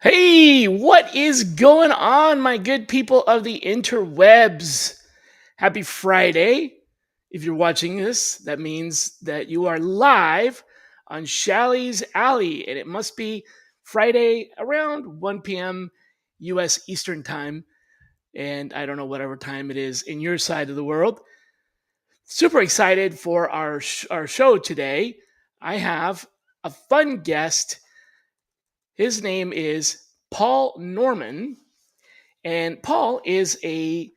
Hey, what is going on, my good people of the interwebs? Happy Friday. If you're watching this, that means that you are live on Shally's Alley, and it must be Friday around 1 p.m. US Eastern Time. And I don't know whatever time it is in your side of the world. Super excited for our show today. I have a fun guest. His name is Paul Norman, and Paul is a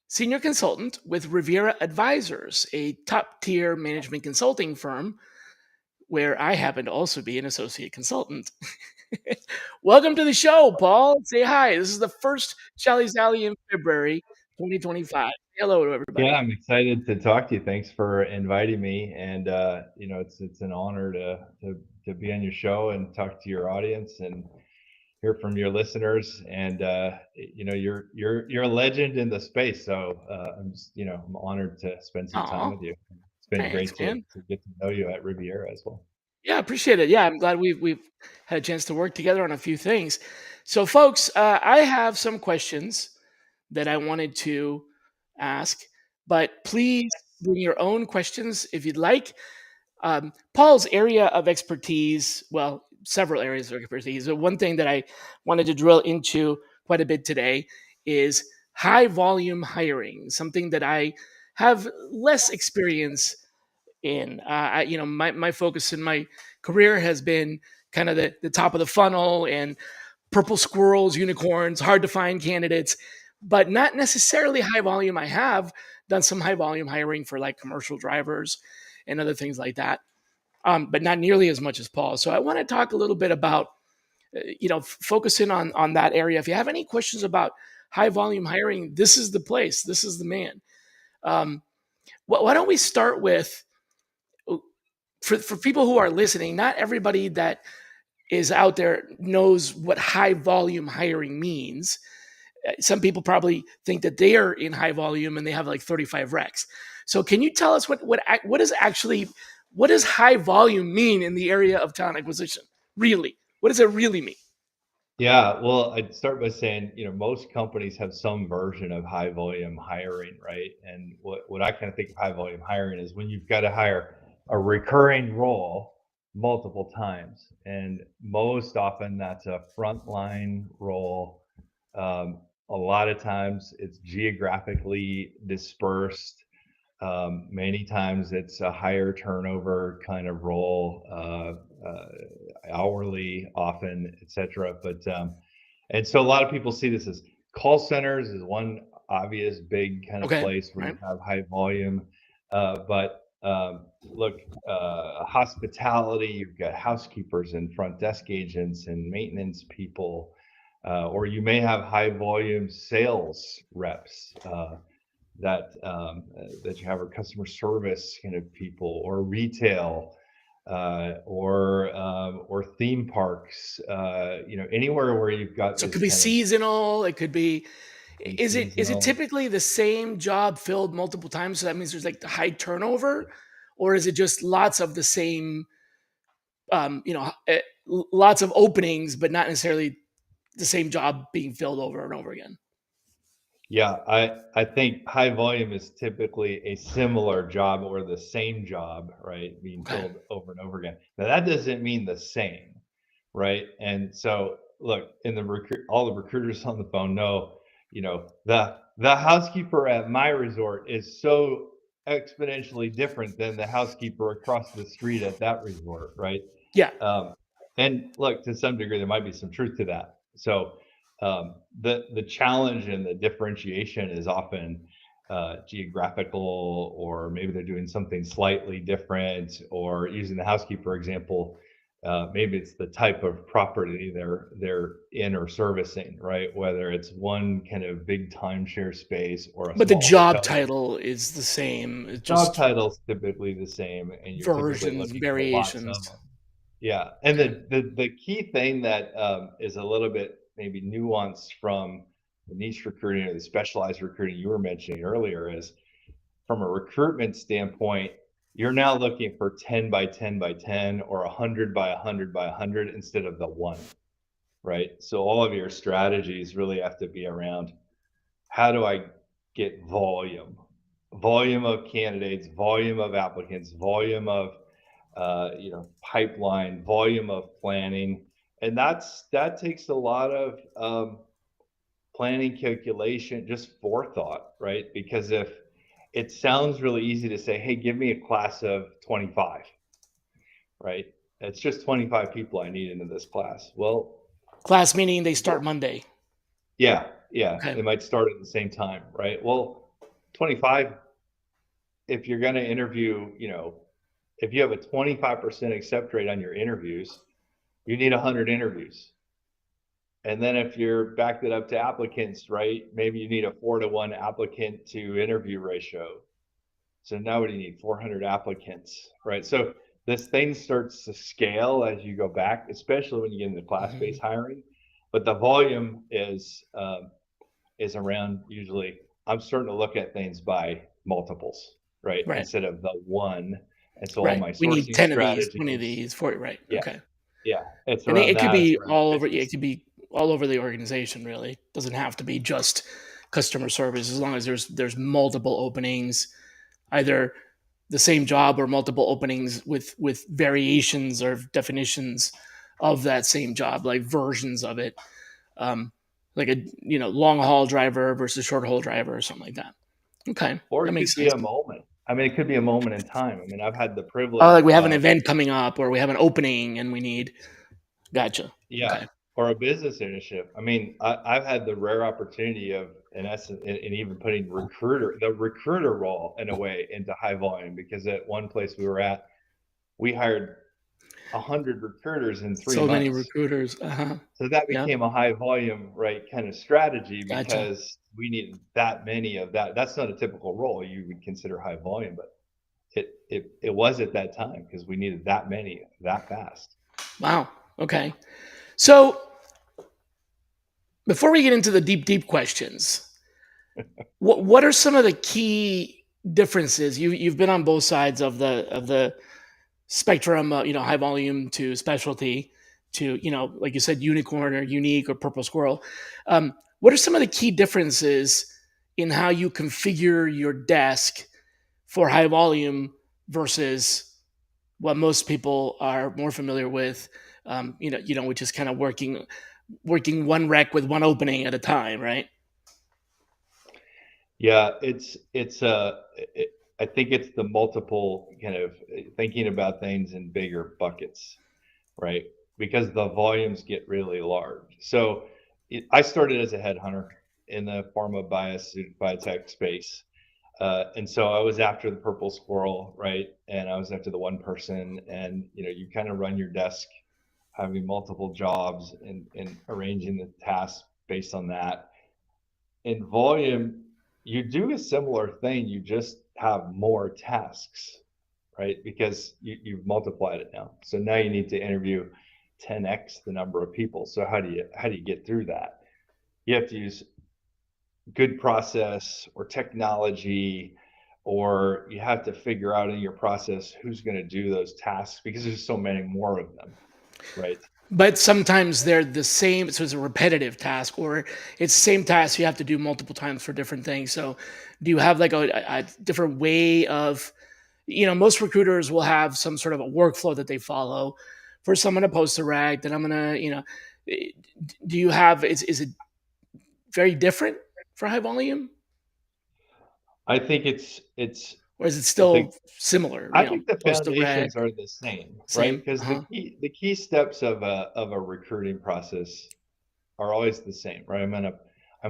senior consultant with Riviera Advisors, a top tier management consulting firm where I happen to also be an associate consultant. Welcome to the show, Paul. Say hi. This is the first Shally's Alley in February 2025. Hello to Yeah, everybody. I'm excited to talk to you. Thanks for inviting me, and it's an honor to be on your show and talk to your audience and hear from your listeners. And you're a legend in the space, so I'm honored to spend some time Aw, with you. It's been thanks, great to man. get to know you at Riviera as well. Yeah, appreciate it. Yeah, I'm glad we've had a chance to work together on a few things. So, folks, I have some questions that I wanted to ask, but please bring your own questions if you'd like. Paul's area of expertise, well, several areas of expertise. But one thing that I wanted to drill into quite a bit today is high volume hiring, something that I have less experience in. My focus in my career has been kind of the top of the funnel and purple squirrels, unicorns, hard to find candidates, but not necessarily high volume. I have done some high volume hiring for like commercial drivers and other things like that, but not nearly as much as Paul. So I want to talk a little bit about, focusing on that area. If you have any questions about high volume hiring, this is the place. This is the man. Um, why don't we start with for people who are listening? Not everybody that is out there knows what high volume hiring means. Some people probably think that they are in high volume and they have like 35 recs. So can you tell us what does high volume mean in the area of talent acquisition? Really, what does it really mean? Yeah, well, I'd start by saying, most companies have some version of high volume hiring, right? And what I kind of think of high volume hiring is when you've got to hire a recurring role multiple times. And most often that's a frontline role. A lot of times it's geographically dispersed. Many times it's a higher turnover kind of role, hourly often, etc. And so a lot of people see this as call centers is one obvious big kind of Okay, place where you right. have high volume. Look, hospitality, you've got housekeepers and front desk agents and maintenance people, or you may have high volume sales reps. That you have a customer service kind of people or retail or theme parks, anywhere where you've got So it this could be kind of seasonal. It could be. Is it seasonal. typically the same job filled multiple times? So that means there's like the high turnover, or is it just lots of the same? Lots of openings, but not necessarily the same job being filled over and over again. Yeah, I think high volume is typically a similar job or the same job, right, being Okay. filled over and over again. Now that doesn't mean the same, right? And so, look, in the all the recruiters on the phone know, the housekeeper at my resort is so exponentially different than the housekeeper across the street at that resort, right? Yeah. Um, and look, to some degree, there might be some truth to that. So the challenge and the differentiation is often geographical, or maybe they're doing something slightly different. Or using the housekeeper example, maybe it's the type of property they're in or servicing, right? Whether it's one kind of big timeshare space or a But the small job hotel. title is the same. It's Job just title's typically the same, and you're typically versions, looking for lots of variations. them. Yeah, and Okay. the key thing that is a little bit maybe nuanced from the niche recruiting or the specialized recruiting you were mentioning earlier is from a recruitment standpoint, you're now looking for 10 by 10 by 10 or 100 by 100 by 100 instead of the one, right? So all of your strategies really have to be around how do I get volume, volume of candidates, volume of applicants, volume of pipeline, volume of planning, and that takes a lot of planning, calculation, just forethought, right? Because if it sounds really easy to say, hey, give me a class of 25, right? It's just 25 people I need into this class. Well, Class meaning they start Monday. yeah, yeah, Okay. they might start at the same time, right? Well, 25, if you're going to interview, if you have a 25% accept rate on your interviews, you need 100 interviews. And then if you're backed it up to applicants, right, maybe you need a 4-to-1 applicant to interview ratio. So now what do you need? 400 applicants, right? So this thing starts to scale as you go back, especially when you get into Mhm. class-based hiring. But the volume is around usually. I'm starting to look at things by multiples, right, Right. instead of the one. And so all Right. my We need sourcing 10 of these, 20 of strategies, these, 40, right. yeah, Okay. yeah, it's And it, around it could that. It's be around all over, yeah, it efficiency. could be all over the organization really. It doesn't have to be just customer service as long as there's multiple openings, either the same job or multiple openings with variations or definitions of that same job, like versions of it. Um like a long haul driver versus short haul driver or something like that. Okay. Or That it could makes be sense. a moment. I mean, it could be a moment in time. I mean, I've had the Oh, like privilege we have an of, event coming up or we have an opening and we need. Gotcha. yeah, Okay. or a business initiative. I mean, I've had the rare opportunity of, in essence, in even putting the recruiter role in a way into high volume because at one place we were at, we hired 100 recruiters in three So many months. recruiters. Uh-huh. So that Yeah. became a high volume, right, kind of strategy Gotcha. because we needed that many of that. That's not a typical role you would consider high volume, but it was at that time because we needed that many that fast. Wow. Okay. So before we get into the deep questions, what are some of the key differences? You've been on both sides of the spectrum, high volume to specialty to like you said, unicorn or unique or purple squirrel. What are some of the key differences in how you configure your desk for high volume versus what most people are more familiar with? Which is kind of working one rec with one opening at a time, right? Yeah, I think it's the multiple kind of thinking about things in bigger buckets, right? Because the volumes get really large. So I started as a headhunter in the pharma biotech space. And so I was after the purple squirrel, right? And I was after the one person. And you kind of run your desk having multiple jobs and arranging the tasks based on that. In volume, you do a similar thing, you just have more tasks, right? Because you've multiplied it now. So now you need to interview 10x the number of people. So how do you get through that? You have to use good process or technology, or you have to figure out in your process who's going to do those tasks because there's so many more of them, right? But sometimes they're the same, so it's a repetitive task, or it's the same task you have to do multiple times for different things. So, do you have like a different way of, most recruiters will have some sort of a workflow that they follow for someone to post a rec. Then I'm gonna, eh, do you have? Is it very different for high volume, I think it's or is it the still similar? I think the Post a rec, foundations are the same, right? same. Because the key steps of a recruiting process are always the same, right? I'm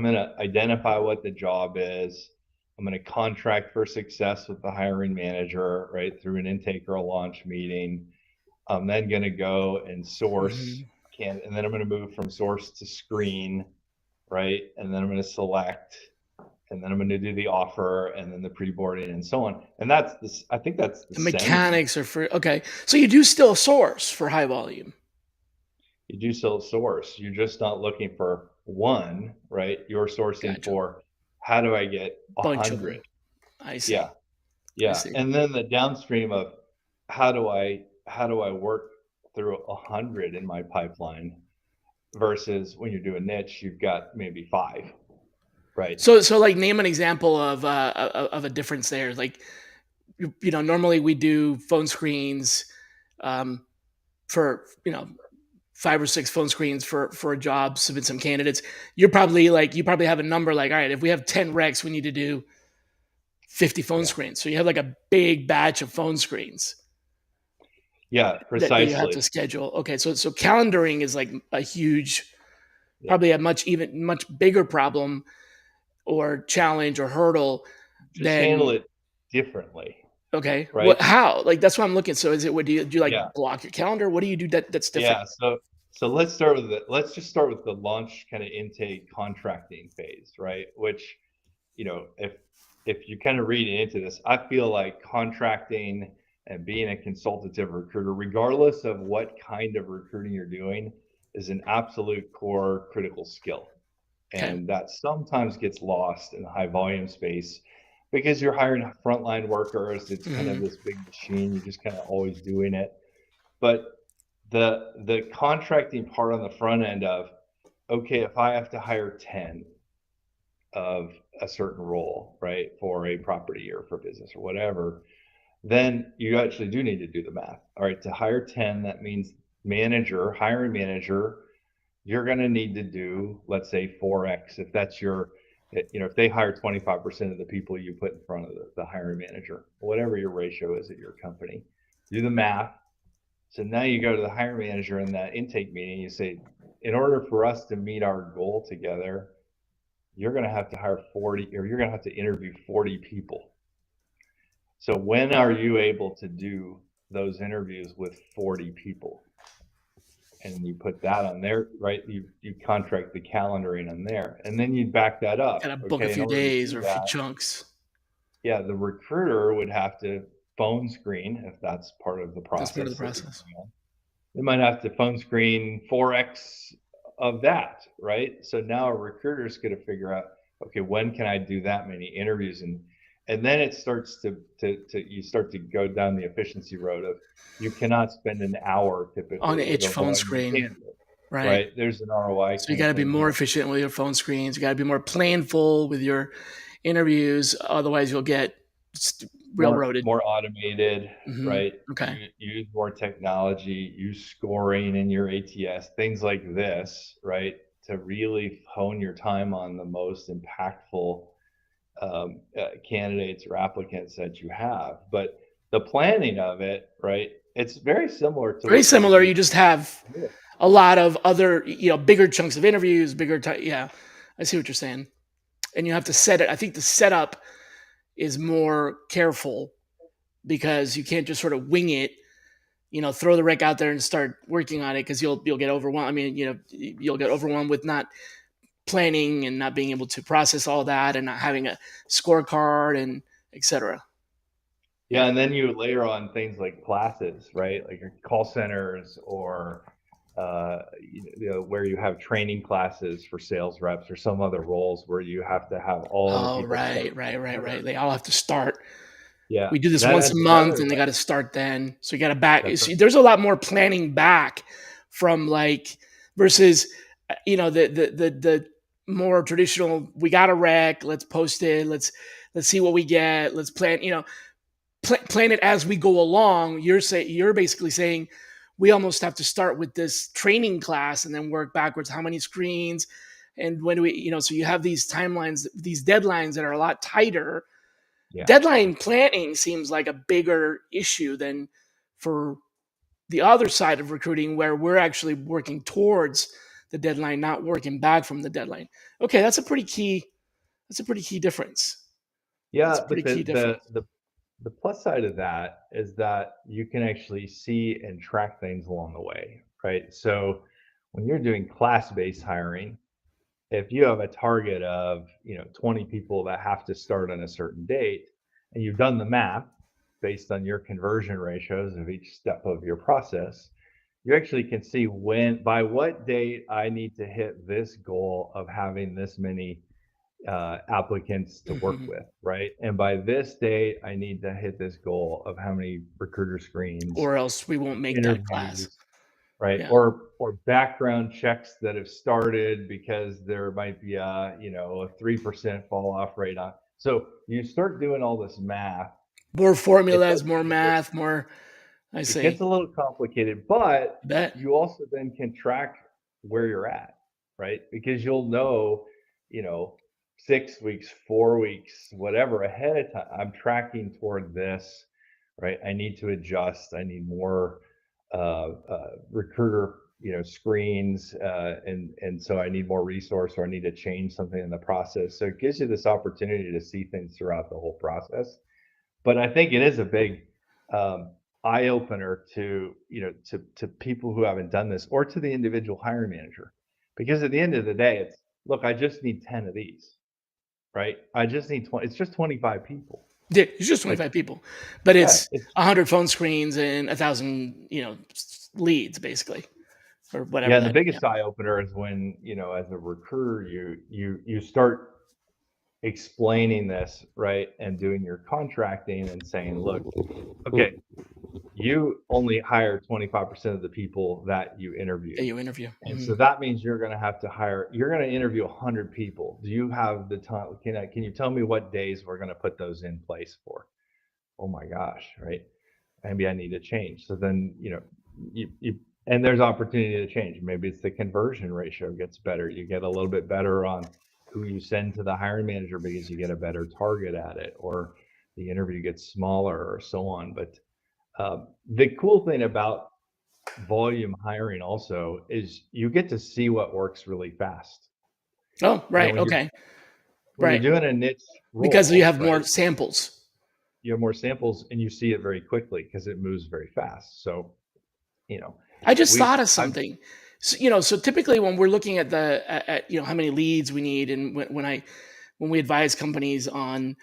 gonna identify what the job is. I'm gonna contract for success with the hiring manager, right, through an intake or a launch meeting. I'm then going to go and source Hmm. and then I'm going to move from source to screen, right? And then I'm going to select, and then I'm going to do the offer, and then the pre-boarding, and so on. And that's this. I think that's the The same. mechanics are for okay. So you do still source for high volume. You do sell source. You're just not looking for one, right? You're sourcing Gotcha. for how do I get a Bunch of hundred? them. I Yeah, see. I yeah. see. And then the downstream of how do I work through 100 in my pipeline versus when you're doing niche, you've got maybe five, right? So like name an example of a difference there. Like normally we do phone screens um, for 5 or 6 phone screens for a job, submit some candidates. You probably have a number like, all right, if we have 10 recs, we need to do 50 phone Yeah, screens. So you have like a big batch of phone screens yeah, that you have precisely. to schedule. Okay, so calendaring is like a huge, Yeah, probably a much bigger problem or challenge or hurdle just handle than it differently, okay. right? How? Like that's what I'm looking. So is it what do you Yeah, like block your calendar? What do you do that's different? yeah. So let's start with the let's just start with the launch kind of intake contracting phase, right? Which if you kind of read into this, I feel like contracting and being a consultative recruiter, regardless of what kind of recruiting you're doing, is an absolute core critical skill. Okay. And that sometimes gets lost in the high volume space because you're hiring frontline workers. It's kind of Hmm. this big machine. You're just kind of always doing it. But the contracting part on the front end of, okay, if I have to hire 10 of a certain role, right, for a property or for business or whatever, then you actually do need to do the math. All right, to hire 10, that means hiring manager, you're going to need to do, let's say, 4x if that's if they hire 25% of the people you put in front of the hiring manager, whatever your ratio is at your company, do the math. So now you go to the hiring manager in that intake meeting, you say, in order for us to meet our goal together, you're going to have to hire 40, or you're going to have to interview 40 people. So when are you able to do those interviews with 40 people? And you put that on there, right? You contract the calendaring on there, and then you back that Got up. to book a Okay, in few order to days do or a few that, chunks. yeah, the recruiter would have to phone screen if that's part of the That's part of the process that you're process. going on. They might have to phone screen 4x of that, right? So now a recruiter is going to figure out, okay, when can I do that many interviews? And then it starts to you start to go down the efficiency road of you cannot spend an hour On typically with each a phone volume screen, candidate, right? right? There's an ROI So you kind got of to be thing more here. efficient with your phone screens. You got to be more planful with your interviews. Otherwise, you'll get railroaded. More automated, Hmm. right? Okay. Use more technology, use scoring in your ATS, things like this, right? To really hone your time on the most impactful candidates or applicants that you have. But the planning of it, right? It's very similar to Very what you would similar. do. You just have a lot of other, bigger chunks of interviews, yeah, I see what you're saying. And you have to set it. I think the setup is more careful because you can't just sort of wing it, throw the rec out there and start working on it because you'll get overwhelmed. I mean, you'll get overwhelmed with not planning and not being able to process all that and not having a scorecard and etc. Yeah, Yeah. and then you layer on things like classes, right? Like your call centers or where you have training classes for sales reps or some other roles where you have to have all the Oh, people start right. together. They all have to start. Yeah, We do this that once adds a month, another and they got to layer. start then. So you got to back. That's right. There's a lot more planning back from like versus the more traditional. We got a rec. Let's post it. Let's see what we get. Let's plan. Plan it as we go along. You're basically saying we almost have to start with this training class and then work backwards. How many screens? And when do we, so you have these timelines, these deadlines that are a lot tighter. Yeah. Deadline planning seems like a bigger issue than for the other side of recruiting where we're actually working towards the deadline, not working back from the deadline. Okay, that's a pretty key difference. That's Yeah, a but pretty key difference. the plus side of that is that you can actually see and track things along the way, right? So when you're doing class-based hiring, if you have a target of 20 people that have to start on a certain date, and you've done the math based on your conversion ratios of each step of your process, you actually can see when by what date I need to hit this goal of having this many applicants to work Hmm. with, right? And by this date, I need to hit this goal of how many recruiter screens, Or else we won't make that class. interviews, right? Yeah. Or background checks that have started because there might be a 3% fall off rate on. So you start doing all this math. More It formulas, does more get a bit math, more. I it gets see. a little complicated, but Bet. you also then can track where you're at, right? Because you'll know, you know, 6 weeks, 4 weeks, whatever ahead of time. I'm tracking toward this, right? I need to adjust. I need more recruiter, screens, and so I need more resource, or I need to change something in the process. So it gives you this opportunity to see things throughout the whole process. But I think it is a big um, eye opener to to people who haven't done this, or to the individual hiring manager, because at the end of the day, it's look, I just need 10 of these, right? I just need 20. It's just 25 people. Yeah, it's just Like, 25 people, but yeah, it's it's 100 phone screens and 1,000, leads basically, or yeah. whatever And the that. Yeah. biggest eye opener is when as a recruiter, you start explaining this, right, and doing your contracting and saying, look, okay, you only hire 25% of the people that you That interview. you interview. And Mhm. so that means you're going to interview 100 people. Do you have the time? Can you tell me what days we're going to put those in place for? Oh my gosh, right? Maybe I need to change. So then, and there's opportunity to change. Maybe it's the conversion ratio gets better. You get a little bit better on who you send to the hiring manager because you get a better target at it, or the interview gets smaller, or so on. But the cool thing about volume hiring also is you get to see what works really fast. Oh, You know, right. Okay. when you're Right. doing a niche Because you role, have more right? samples. You have more samples and you see it very quickly because it moves very fast. So, you know, I just we thought of I've something. So typically when we're looking at how many leads we need, and when we advise companies on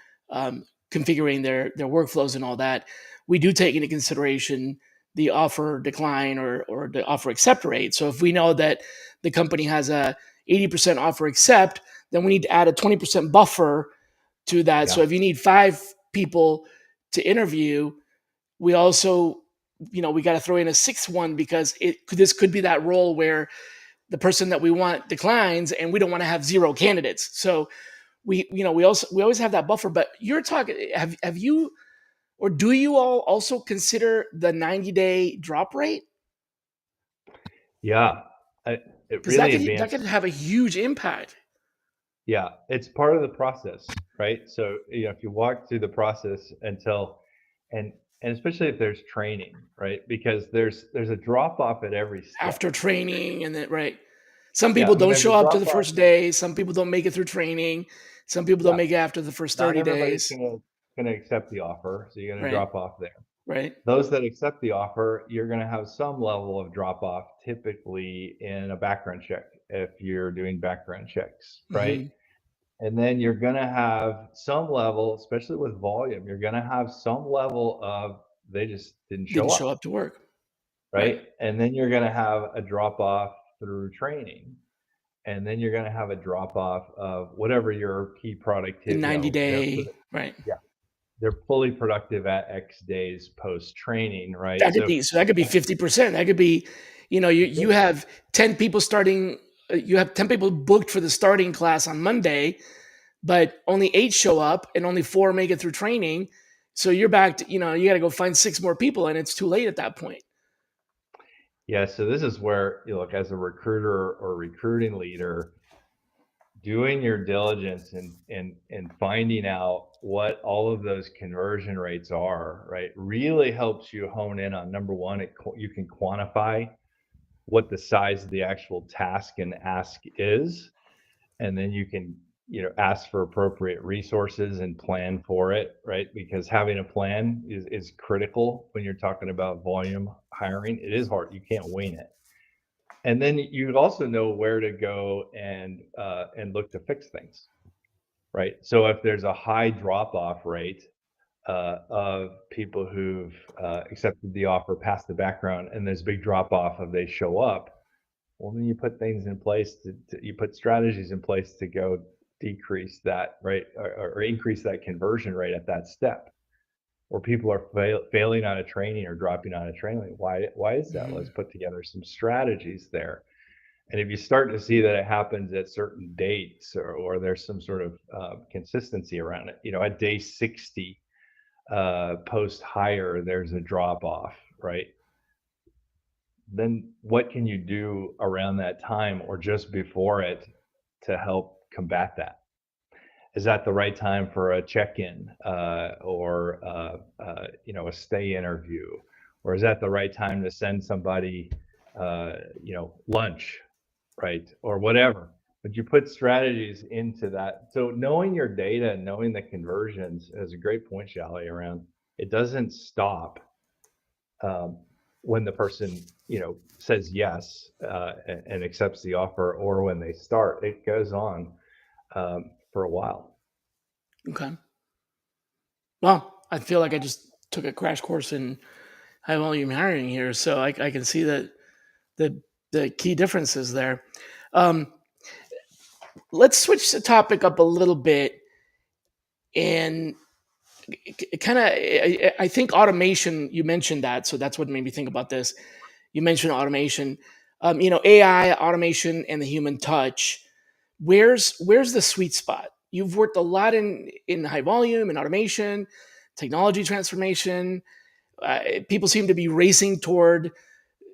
configuring their workflows and all that, we do take into consideration the offer decline or the offer accept rate. So if we know that the company has a 80% offer accept, then we need to add a 20% buffer to that. yeah. So if you need 5 people to interview, we also, we got to throw in a sixth one because this could be that role where the person that we want declines and we don't want to have zero candidates. So we always have that buffer. But you're talking, have you, or do you all also consider the 90-day drop rate? Yeah. It Because that really could advances. have a huge impact. Yeah, it's part of the process, right? So, if you walk through the process until and and especially if there's training, right? Because there's a drop off at every step. After training, and then right, some Yeah, people I mean, don't there's a show up to drop the off. first day, some people don't make it through training, some people don't Yeah, make it after the first not 30 everybody's days. gonna accept the offer, so you're gonna Right. drop off there. Right. Those that accept the offer, you're gonna have some level of drop off, typically in a background check if you're doing background checks, right? Hmm. And then you're going to have some level, especially with volume, you're going to have some level of they just didn't Didn't show show up up, to work. Right. right? And then you're going to have a drop off through training. And then you're going to have a drop off of whatever your key The productivity, 90 day. Right. yeah, they're fully productive at X days post training, right? That could So be, so that could be 50%. That could be, you have 10 people starting, you have 10 people booked for the starting class on Monday, but only 8 show up and only 4 make it through training. So you're back to, you got to go find 6 more people and it's too late at that point. yeah, so this is where you look as a recruiter or recruiting leader, doing your diligence and finding out what all of those conversion rates are, right, really helps you hone in on number one. You can quantify what the size of the actual task and ask is, and then you can ask for appropriate resources and plan for it, right? Because having a plan is critical when you're talking about volume hiring. It is hard. You can't wing it. And then you also know where to go and look to fix things, right? So if there's a high drop off rate of people who've accepted the offer, passed the background, and there's a big drop off of they show up, well, then you put things in place you put strategies in place to go decrease that, right, or increase that conversion rate at that step. Or people are failing on a training or dropping on a training. Why is that? Let's Mhm. put together some strategies there. And if you start to see that it happens at certain dates, or there's some sort of consistency around it, at day 60 post hire, there's a drop off, right? Then what can you do around that time or just before it to help combat that? Is that the right time for a check-in, or a stay interview, or is that the right time to send somebody lunch, right, or whatever? But you put strategies into that. So knowing your data and knowing the conversions is a great point, Shally, around it doesn't stop um, when the person says yes and accepts the offer, or when they start. It goes on for a while. Okay. Well, I feel like I just took a crash course in high volume hiring here, so I can see that the the key differences there. Um, let's switch the topic up a little bit and kind of. I think automation. You mentioned that, so that's what made me think about this. You mentioned automation. AI, automation, and the human touch. Where's the sweet spot? You've worked a lot in high volume and automation, technology transformation. People seem to be racing toward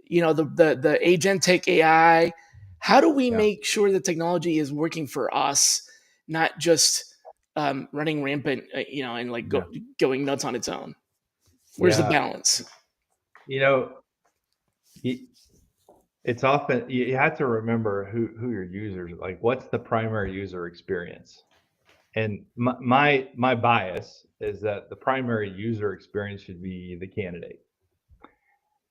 the agentic AI. How do we Yeah. make sure the technology is working for us, not just running rampant, and like Yeah. going nuts on its own? Where's the Yeah. balance? You know, y- it's often you have to remember who your users are. Like, what's the primary user experience? And my bias is that the primary user experience should be the candidate,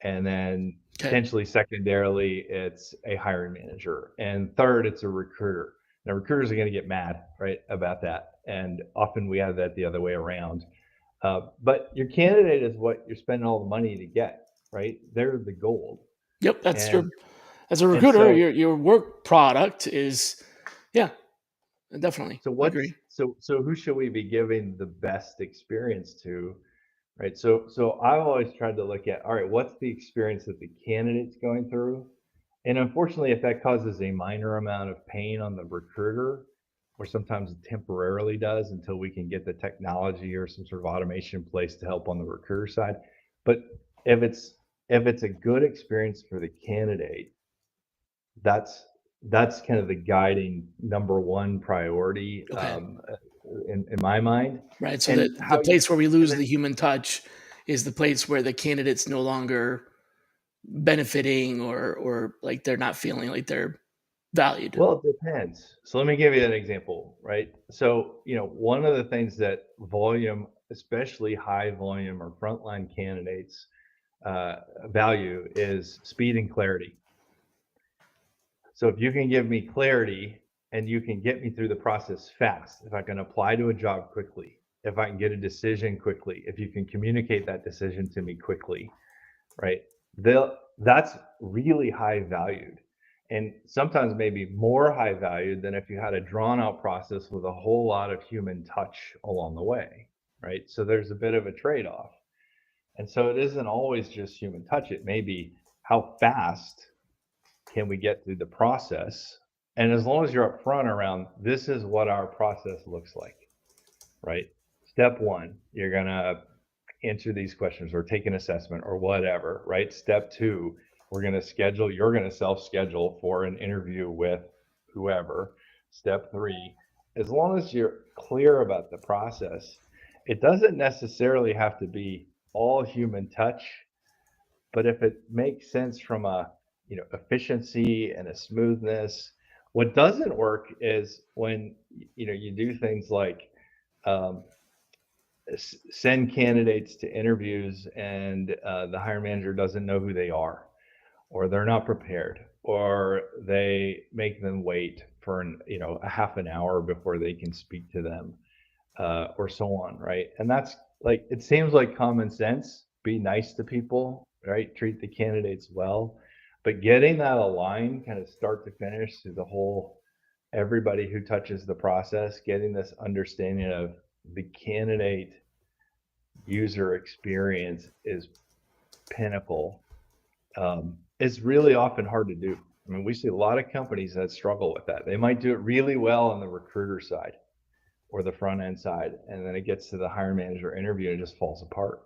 and then Okay. potentially secondarily it's a hiring manager, and third it's a recruiter. Now recruiters are going to get mad, right, about that, and often we have that the other way around. But your candidate is what you're spending all the money to get, right? They're the gold. Yep, that's and your as a and recruiter, so your work product is, yeah, definitely. so I what's agree. so who should we be giving the best experience to, right? So I've always tried to look at, all right, what's the experience that the candidate's going through? And unfortunately, if that causes a minor amount of pain on the recruiter, or sometimes it temporarily does until we can get the technology or some sort of automation in place to help on the recruiter side. But if it's a good experience for the candidate, that's that's kind of the guiding number one priority, Okay. in my mind. Right. So And the how you place where we and lose then the human touch is the place where the candidate's no longer benefiting, or like they're not feeling like they're valued. Well, it depends. So let me give you an example, right? So, one of the things that volume, especially high volume or frontline candidates, value is speed and clarity. So if you can give me clarity and you can get me through the process fast, if I can apply to a job quickly, if I can get a decision quickly, if you can communicate that decision to me quickly, right? That's really high valued, and sometimes maybe more high valued than if you had a drawn out process with a whole lot of human touch along the way, right? So there's a bit of a trade off. And so it isn't always just human touch. It may be how fast can we get through the process? And as long as you're upfront around this is what our process looks like, right? Step one, you're going to answer these questions or take an assessment or whatever, right? Step two, you're going to self schedule for an interview with whoever. Step three, as long as you're clear about the process, it doesn't necessarily have to be all human touch, but if it makes sense from a efficiency and a smoothness. What doesn't work is when you do things like um, send candidates to interviews, and the hiring manager doesn't know who they are, or they're not prepared, or they make them wait for a half an hour before they can speak to them, or so on, right? And that's like, it seems like common sense. Be nice to people, right? Treat the candidates well, but getting that aligned, kind of start to finish, through the whole, everybody who touches the process, getting this understanding of the candidate user experience is pinnacle, is really often hard to do. I mean, we see a lot of companies that struggle with that. They might do it really well on the recruiter side or the front end side, and then it gets to the hiring manager interview and it just falls apart.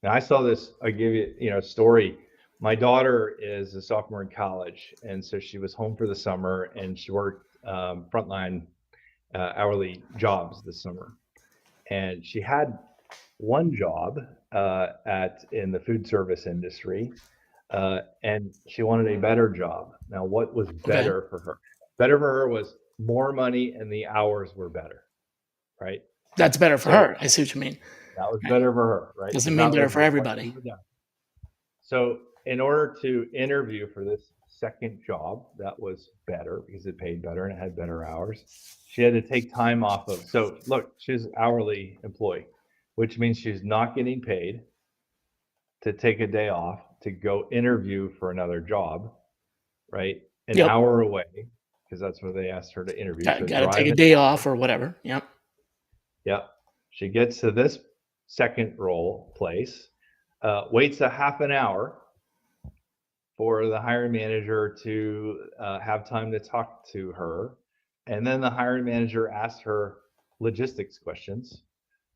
Now, I saw this. I give you a story. My daughter is a sophomore in college, and so she was home for the summer, and she worked frontline hourly jobs this summer, and she had one job in the food service industry, and she wanted a better job. Now, what was Okay. better for her? Better for her was more money, and the hours were better, right? That's better for So her. I see what you mean. that was Right. better for her, right? Doesn't Because mean that better was for what she everybody. would do. So in order to interview for this second job that was better, because it paid better and it had better hours, she had to take time off of. So look, she's an hourly employee, which means she's not getting paid to take a day off to go interview for another job, right? An Yep. hour away, because that's where they asked her to interview. So Got to take drive a an day hour. off or whatever. Yep. Yep. She gets to this second role place, waits a half an hour for the hiring manager to have time to talk to her. And then the hiring manager asks her logistics questions.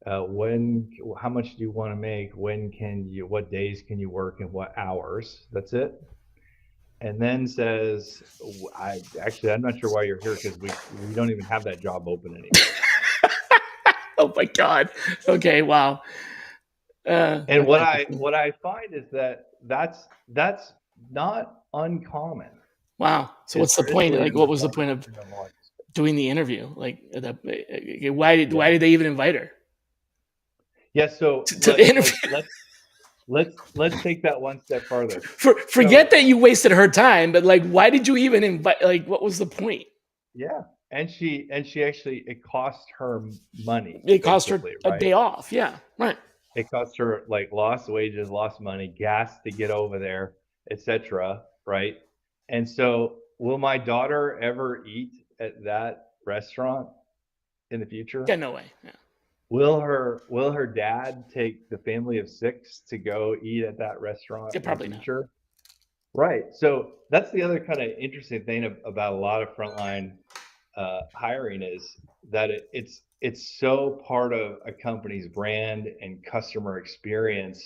How much do you want to make? What days can you work and what hours? That's it. And then says, I'm not sure why you're here, because we don't even have that job open anymore. Oh my God. Okay. Wow. And That's interesting. what I find is that that's not uncommon, Wow. So what's the point? especially Like, in the what was the large point of in the large doing the interview? Like, why Yeah. did they even invite her Yeah, so to the interview? let's take that one step farther. Forget So that you wasted her time, but like, why did you even invite? Like, what was the point? yeah, and she actually, it cost her money, It cost her basically, a right? day off. Yeah. Right. It cost her, like, lost wages, lost money, gas to get over there, etc., right? And so, will my daughter ever eat at that restaurant in the future? Yeah. No way. Yeah. Will her dad take the family of six to go eat at that restaurant Yeah. in the Probably not. future? Right. So that's the other kind of interesting thing about a lot of frontline hiring, is that it's so part of a company's brand and customer experience,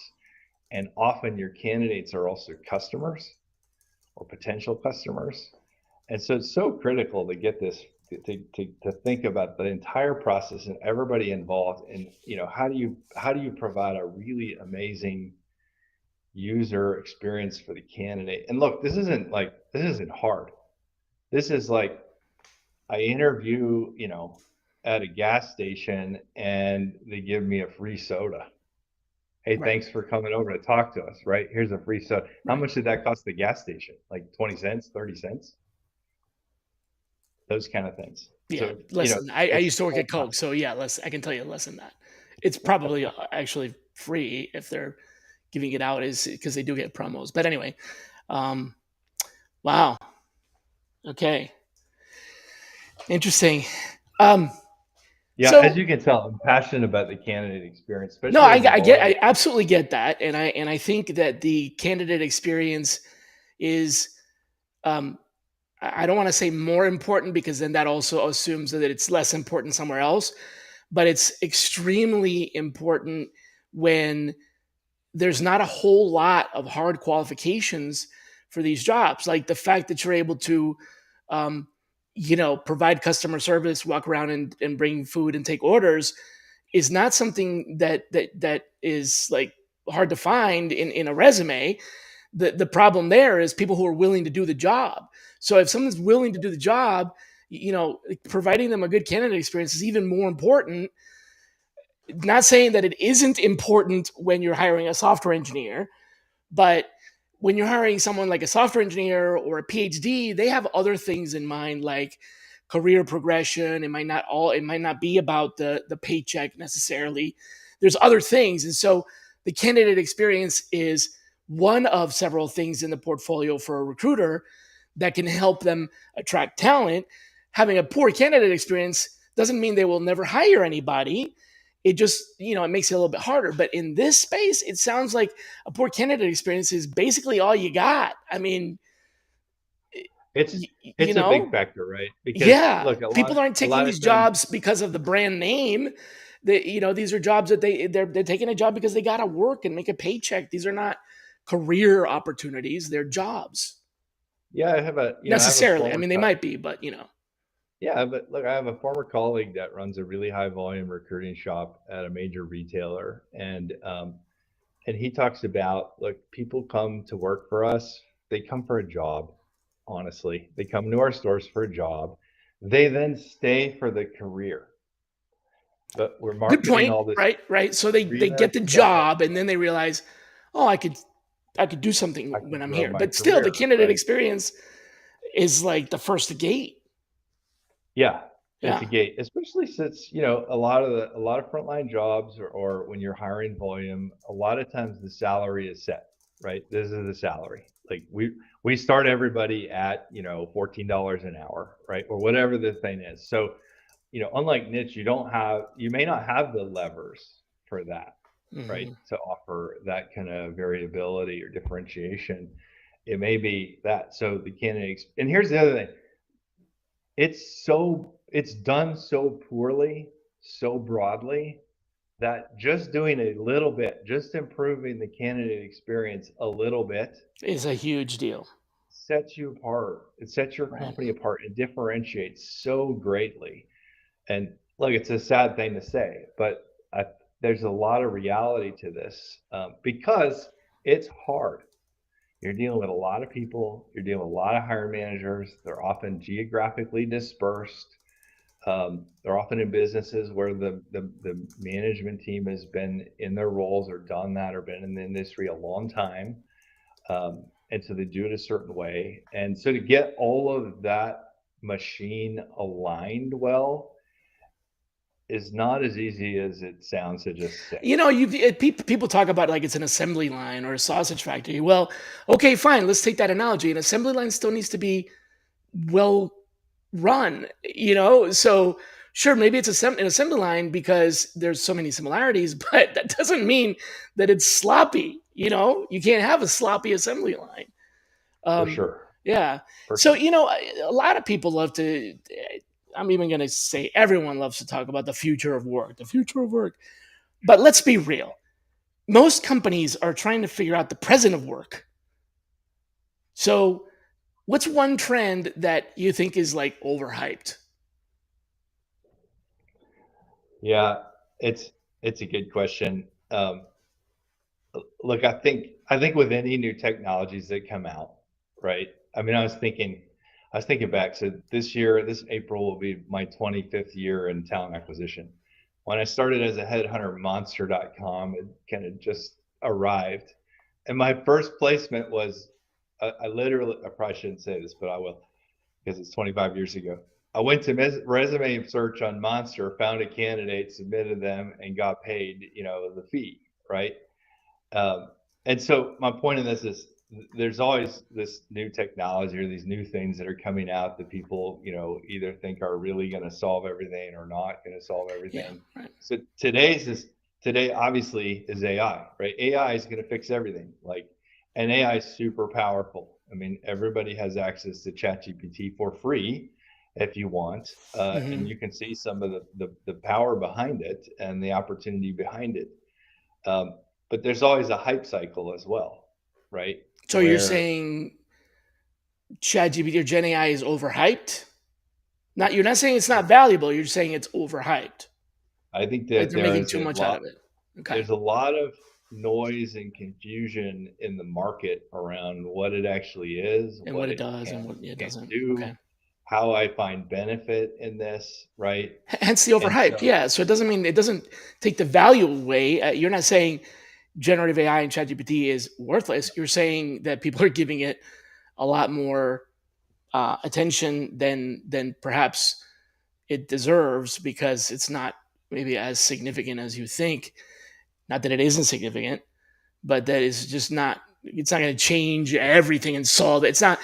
and often your candidates are also customers or potential customers, and so it's so critical to get this, to think about the entire process and everybody involved, and how do you provide a really amazing user experience for the candidate. And look, this isn't hard. This is like, I interview, at a gas station, and they give me a free soda. Hey, Right. thanks for coming over to talk to us, right? Here's a free soda. How Right. much did that cost the gas station? Like 20 cents, 30 cents? Those kind of things. Yeah. So, Listen, I it's used to work so at Coke, so yeah. Listen, I can tell you less than that. It's probably actually free if they're giving it out, is because they do get promos. But anyway, um, wow. Okay. Interesting. Um, yeah, as so you can tell, I'm passionate about the candidate experience, no, especially in the I large. absolutely get that, and I think that the candidate experience is, um, I don't want to say more important, because then that also assumes that it's less important somewhere else, but it's extremely important when there's not a whole lot of hard qualifications for these jobs. Like the fact that you're able to, um, provide customer service, walk around and bring food and take orders is not something that is like hard to find in a resume. The problem there is people who are willing to do the job. So if someone's willing to do the job, providing them a good candidate experience is even more important. Not saying that it isn't important when you're hiring a software engineer, but when you're hiring someone like a software engineer or a PhD, they have other things in mind, like career progression. It might not be about the paycheck necessarily. There's other things. And so the candidate experience is one of several things in the portfolio for a recruiter that can help them attract talent. Having a poor candidate experience doesn't mean they will never hire anybody. It just, it makes it a little bit harder. But in this space, it sounds like a poor candidate experience is basically all you got. I mean, It's y- you it's a big know, factor, right? Because yeah, look, people aren't a taking lot these of times, jobs because of the brand name. These are jobs that they're taking a job because they got to work and make a paycheck. These are not career opportunities; they're jobs yeah, I have a necessarily. I former mean, they might be, but yeah, but look, I have a former colleague that runs a really high volume recruiting shop at a major retailer, and he talks about, look, people come to work for us. They come for a job. Honestly, they come to our stores for a job. They then stay for the career. But we're good marketing point, all this right? Right. So they real get the stuff. job and then they realize, oh, I could do something I when can I'm grow here. my But still, the career, candidate right? experience is like the first gate. Yeah, it's a Yeah. gate, especially since, a lot of frontline jobs, or when you're hiring volume, a lot of times the salary is set, right? This is the salary. Like we start everybody at, $14 an hour, right? Or whatever the thing is. So, unlike niche, you may not have the levers for that, right? Hmm. To offer that kind of variability or differentiation. It may be that. So the candidates, and here's the other thing, it's done so poorly, so broadly, that just doing a little bit, just improving the candidate experience a little bit, Is a huge deal. sets you apart. It sets your Right. company apart and differentiates so greatly. And look, it's a sad thing to say, but there's a lot of reality to this, because it's hard. You're dealing with a lot of people. You're dealing with a lot of hiring managers. They're often geographically dispersed. They're often in businesses where the management team has been in their roles or done that or been in the industry a long time. And so they do it a certain way. And so to get all of that machine aligned well is not as easy as it sounds to just say. People talk about like it's an assembly line or a sausage factory. Well, okay, fine. Let's take that analogy. An assembly line still needs to be well run. So sure, maybe it's an assembly line because there's so many similarities, but that doesn't mean that it's sloppy. You can't have a sloppy assembly line. For Um, sure. yeah. For So, sure. a lot of people love to, I'm even going to say everyone loves to talk about the future of work, the future of work. But let's be real. Most companies are trying to figure out the present of work. So, what's one trend that you think is like overhyped? Yeah, it's a good question. Look, I think with any new technologies that come out, right? I mean, I was thinking back. So this April will be my 25th year in talent acquisition. When I started as a headhunter, Monster.com had kind of just arrived, and my first placement was, I literally, I probably shouldn't say this, but I will, because it's 25 years ago. I went to resume search on Monster, found a candidate, submitted them, and got paid, the fee, right? Um, and so my point in this is, there's always this new technology or these new things that are coming out that people, either think are really going to solve everything or not going to solve Yeah, everything. right. So today obviously is AI, right? AI is going to fix everything. Like, and AI is super powerful. I mean, everybody has access to ChatGPT for free if you want, and Hmm. you can see some of the power behind it and the opportunity behind it. Um, but there's always a hype cycle as well, right? So you're Where saying ChatGPT or Gen AI is overhyped? Not you're not saying it's not valuable. You're saying it's overhyped. I think Like that they're making too much out of it. Okay. there's a lot of noise and confusion in the market around what it actually is, And what what it it does can and what it can't doesn't. do, Okay. how I find benefit in this, right? Hence the And overhyped. so, Yeah. So it doesn't take the value away. You're not saying generative AI and ChatGPT is worthless. You're saying that people are giving it a lot more attention than perhaps it deserves because it's not maybe as significant as you think. Not that it isn't significant, but that is just not. It's not going to change everything and solve it. It's not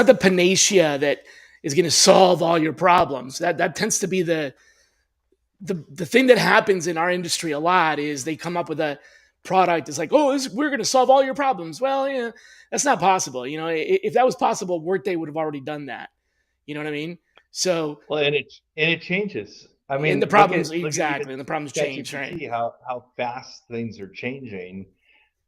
the panacea that is going to solve all your problems. That tends to be the thing that happens in our industry a lot is they come up with a product. It's like, oh, we're going to solve all your problems. Well, yeah, that's not possible. If that was possible, Workday would have already done that. You know what I mean? So, well, and it changes. I and the mean, problems look at even exactly, and the problems change, right? ChatGPT, how fast things are changing,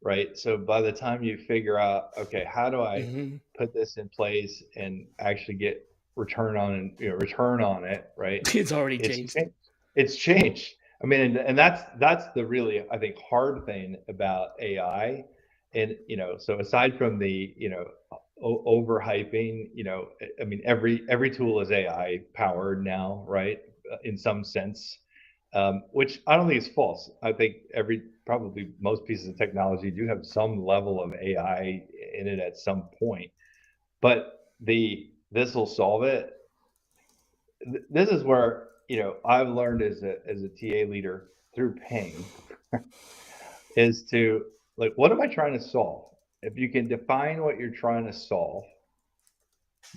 right? So by the time you figure out, okay, how do I Hmm. put this in place and actually get return on it, right? It's already It's changed. changed. It's changed. I mean, and that's the really, I think, hard thing about AI. And so aside from the overhyping, I mean, every tool is AI powered now, right? In some sense, which I don't think is false. I think probably most pieces of technology do have some level of AI in it at some point. But the this will solve it. This is where I've learned as a TA leader through pain is to, like, what am I trying to solve? If you can define what you're trying to solve,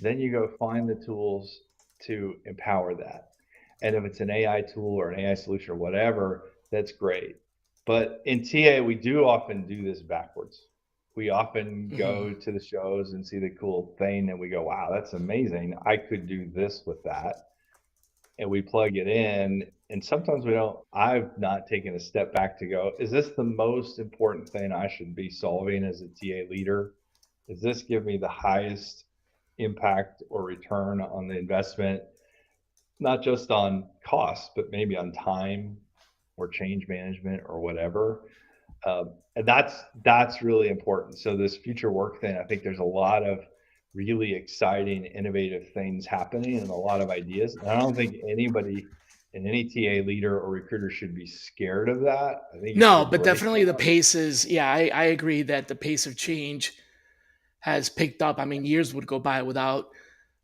then you go find the tools to empower that. And if it's an AI tool or an AI solution or whatever, that's great. But in TA, we do often do this backwards. We often Hmm. go to the shows and see the cool thing and we go, wow, that's amazing. I could do this with that. And we plug it in. And sometimes we don't, I've not taken a step back to go, is this the most important thing I should be solving as a TA leader? Does this give me the highest impact or return on the investment, not just on cost, but maybe on time or change management or whatever. And that's really important. So this future work thing, I think there's a lot of really exciting, innovative things happening and a lot of ideas. And I don't think anybody and any TA leader or recruiter should be scared of that. I think you should No, but embrace definitely the that. pace is. Yeah, I agree that the pace of change has picked up. I mean, years would go by without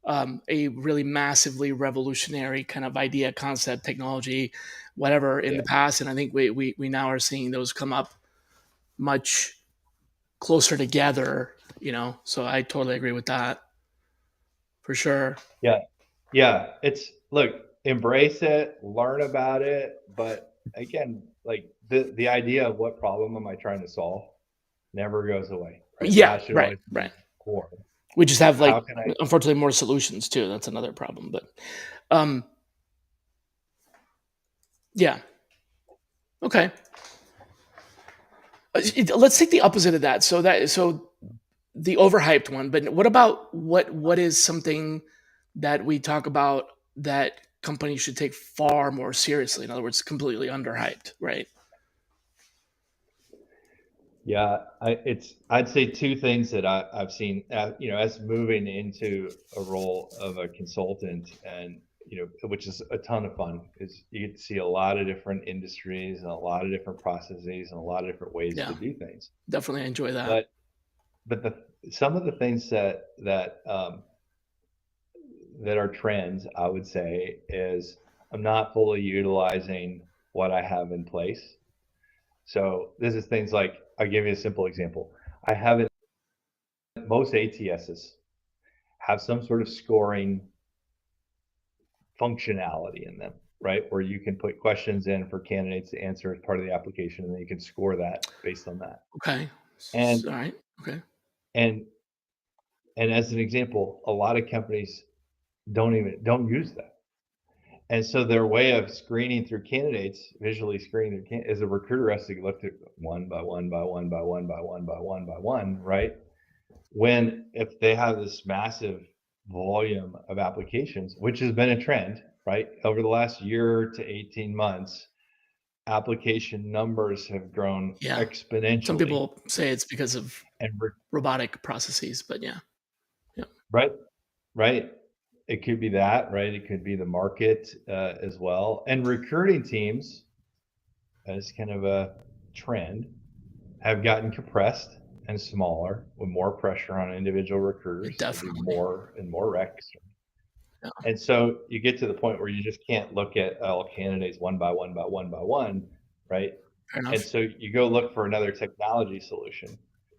a really massively revolutionary kind of idea, concept, technology, whatever in Yeah. the past. And I think we now are seeing those come up much closer together, So I totally agree with that for sure. Yeah. Yeah. Look, embrace it, learn about it. But again, like the idea of what problem am I trying to solve never goes away, right? Yeah, That should right, always be right. core. We just have like How can I? unfortunately more solutions too. That's another problem. But um yeah. Okay. Let's take the opposite of that. So the overhyped one, but what about what is something that we talk about that companies should take far more seriously? In other words, completely underhyped, right? Yeah, I'd say two things that I've seen, as moving into a role of a consultant, and which is a ton of fun, is you get to see a lot of different industries and a lot of different processes and a lot of different ways to Yeah, do things. definitely enjoy that. But some of the things that are trends, I would say, is I'm not fully utilizing what I have in place. So this is things like, I'll give you a simple example. I haven't Most ATSs have some sort of scoring functionality in them, right? Where you can put questions in for candidates to answer as part of the application, and then you can score that based on that. Okay. And All right. Okay. and and as an example, a lot of companies don't use that. And so their way of screening through candidates, visually screening is a recruiter has to look at one by one by one by one by one by one by one, right? When if they have this massive volume of applications, which has been a trend, right? Over the last year to 18 months, application numbers have grown Yeah. Some exponentially. people say it's because of And robotic processes, but yeah. Yeah. right, right. it could be that, right? It could be the market as well. And recruiting teams, as kind of a trend, have gotten compressed and smaller with more pressure on individual recruiters to do Definitely. more and more recs. Yeah. And so you get to the point where you just can't look at all candidates one by one by one by one, right? Fair And enough. so you go look for another technology solution.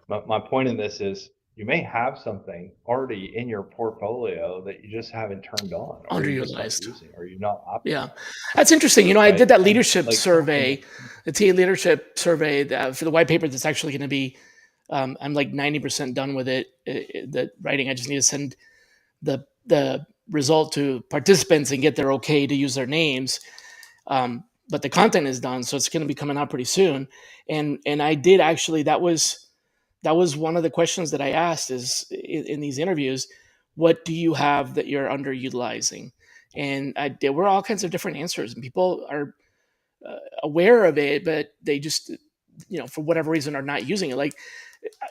My point in this is you may have something already in your portfolio that you just haven't turned on, or you're just not Underutilized. using, or you're not Yeah. optimizing, That's interesting. I right? did that And leadership like something that, survey, the TA leadership survey for the white paper that's actually going to be, I'm like 90% done with it. The writing, I just need to send the result to participants and get their okay to use their names. But the content is done, so it's going to be coming out pretty soon. And I did actually, that was one of the questions that I asked is in these interviews, what do you have that you're underutilizing? And there were all kinds of different answers, and people are aware of it, but they just, for whatever reason, are not using it. Like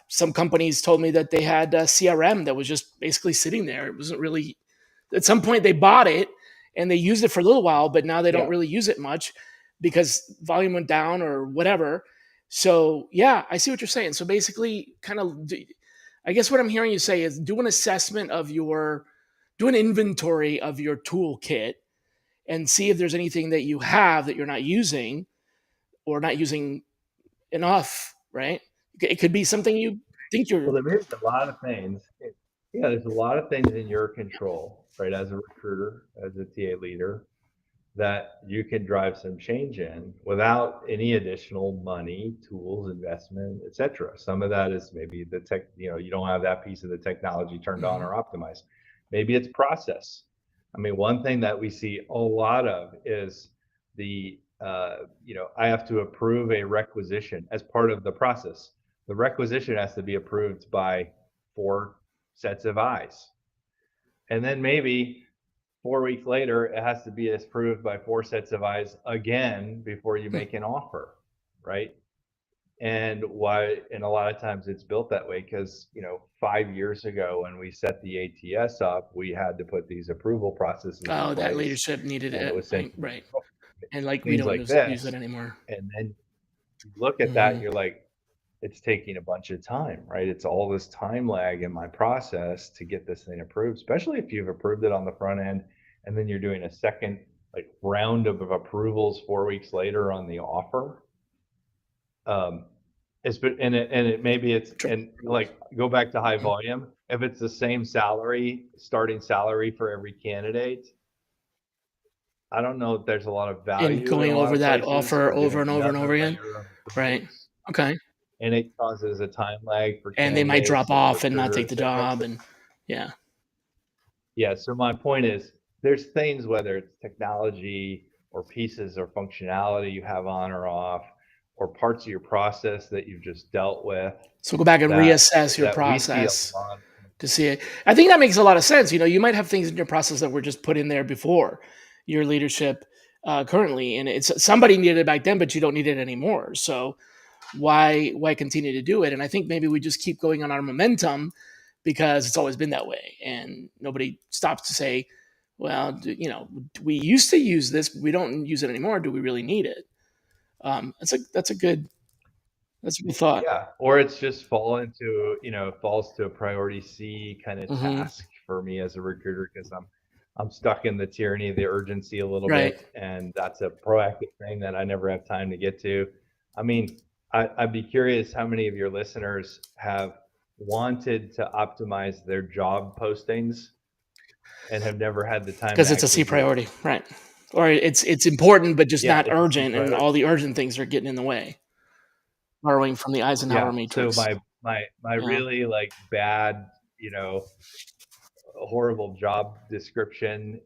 some companies told me that they had a CRM that was just basically sitting there. It wasn't really. At some point, they bought it and they used it for a little while, but now they don't yeah. really use it much because volume went down or whatever. So yeah, I see what you're saying. So basically, kind of, I guess what I'm hearing you say is do an assessment of do an inventory of your toolkit and see if there's anything that you have that you're not using or not using enough, right? It could be something you think you're Well, there's a lot of things. Yeah, there's a lot of things in your control, right? As a recruiter, as a TA leader, that you can drive some change in without any additional money, tools, investment, etc. Some of that is maybe the tech, you don't have that piece of the technology turned on Mhm. or optimized. Maybe it's process. I mean, one thing that we see a lot of is I have to approve a requisition as part of the process. The requisition has to be approved by 4 sets of eyes. And then maybe 4 weeks later, it has to be approved by 4 sets of eyes again before you Hmm. make an offer, right? And why? And a lot of times it's built that way because 5 years ago when we set the ATS up, we had to put these approval processes in Oh, that place, leadership needed and it it. was sent to Right. And like we things don't like use it this. anymore. And then you look at that, Mhm. you're like, it's taking a bunch of time, right? It's all this time lag in my process to get this thing approved, especially if you've approved it on the front end and then you're doing a second like round of approvals 4 weeks later on the offer. Um, and it maybe it's and like go back to high volume. If it's the same salary, starting salary for every candidate, I don't know if there's a lot of And value in going a lot over of that places offer for over doing and over and over another again. layer of Right. approvals, Okay. and it causes a time lag for And they might candidates drop and the off and not recruiter, take the etc. job and yeah. Yeah, so my point is there's things, whether it's technology or pieces or functionality you have on or off, or parts of your process that you've just dealt with So go back and that reassess your that we see a process lot. to see it. I think that makes a lot of sense. You might have things in your process that were just put in there before your leadership currently, and it's somebody needed it back then, but you don't need it anymore. So why continue to do it? And I think maybe we just keep going on our momentum because it's always been that way, and nobody stops to say, well, we used to use this, but we don't use it anymore. Do we really need it? That's a good thought. Yeah, or it's just falls to a priority C kind of Hmm. task for me as a recruiter because I'm stuck in the tyranny of the urgency a little Right. bit, and that's a proactive thing that I never have time to get to. I mean, I'd be curious how many of your listeners have wanted to optimize their job postings and have never had the time to Because it's a actually C do it. priority, right? Or it's important, but just Yeah, not it's a C urgent, and priority. all the urgent things are getting in the way. Borrowing from the Eisenhower Yeah, so matrix. my Yeah. really like bad, you know, horrible job description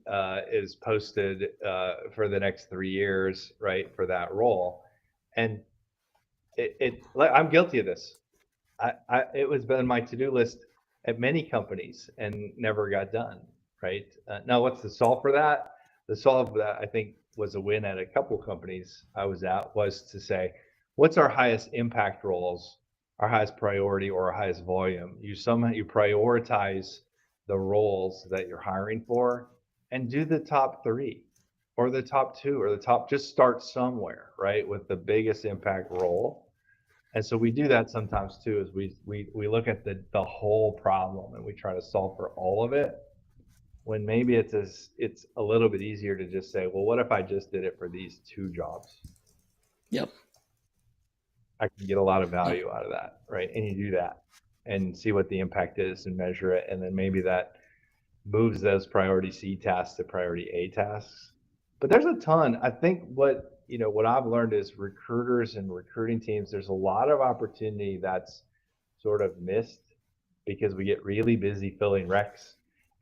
is posted for the next 3 years, right, for that role. And like, I'm guilty of this. It was been on my to-do list at many companies and never got done, right? Now, what's the solve for that? The solve for that, I think, was a win at a couple companies I was at, was to say, what's our highest impact roles, our highest priority, or our highest volume? You prioritize the roles that you're hiring for and do the top 3 or the top 2 or the top, just start somewhere, right? With the biggest impact role. And so we do that sometimes too, is we look at the whole problem and we try to solve for all of it, when maybe it's a little bit easier to just say, well, what if I just did it for these 2 jobs? Yep. I can get a lot of Yep. value out of that, right? And you do that and see what the impact is and measure it, and then maybe that moves those priority C tasks to priority A tasks. But there's a ton. I think what I've learned is recruiters and recruiting teams, there's a lot of opportunity that's sort of missed because we get really busy filling recs,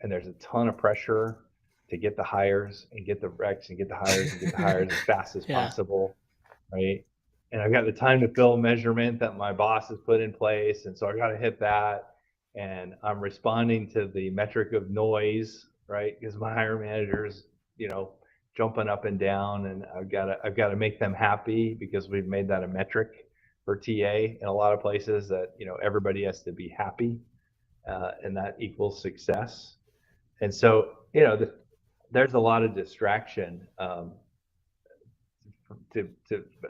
and there's a ton of pressure to get the hires and get the recs and get the hires and get the hires as fast as Yeah. possible, right? And I've got the time to fill measurement that my boss has put in place, and so I got to hit that. And I'm responding to the metric of noise, right? Because my hire managers, jumping up and down, and I've got to make them happy because we've made that a metric for TA in a lot of places, that everybody has to be happy, and that equals success. And so there's a lot of distraction, to